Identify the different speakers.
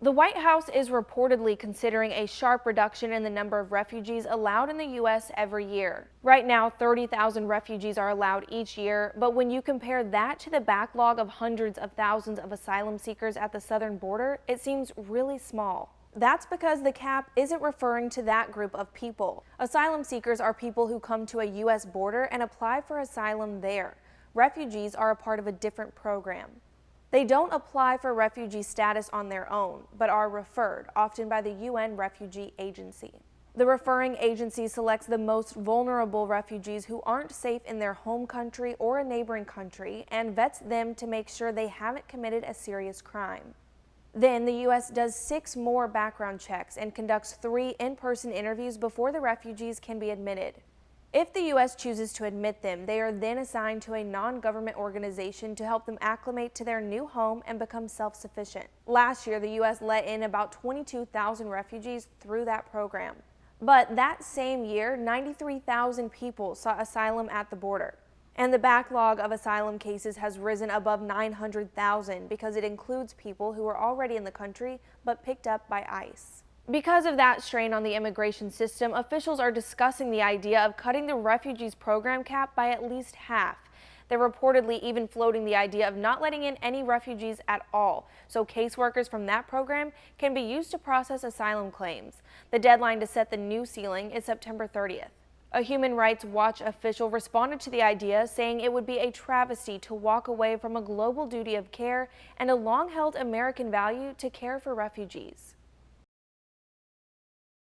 Speaker 1: The White House is reportedly considering a sharp reduction in the number of refugees allowed in the U.S. every year. Right now, 30,000 refugees are allowed each year, but when you compare that to the backlog of hundreds of thousands of asylum seekers at the southern border, it seems really small. That's because the cap isn't referring to that group of people. Asylum seekers are people who come to a U.S. border and apply for asylum there. Refugees are a part of a different program. They don't apply for refugee status on their own, but are referred, often by the UN Refugee Agency. The referring agency selects the most vulnerable refugees who aren't safe in their home country or a neighboring country and vets them to make sure they haven't committed a serious crime. Then the U.S. does 6 more background checks and conducts 3 in-person interviews before the refugees can be admitted. If the U.S. chooses to admit them, they are then assigned to a non-government organization to help them acclimate to their new home and become self-sufficient. Last year, the U.S. let in about 22,000 refugees through that program. But that same year, 93,000 people sought asylum at the border. And the backlog of asylum cases has risen above 900,000 because it includes people who were already in the country but picked up by ICE. Because of that strain on the immigration system, officials are discussing the idea of cutting the refugees program cap by at least half. They're reportedly even floating the idea of not letting in any refugees at all, so caseworkers from that program can be used to process asylum claims. The deadline to set the new ceiling is September 30th. A Human Rights Watch official responded to the idea, saying it would be a travesty to walk away from a global duty of care and a long-held American value to care for refugees.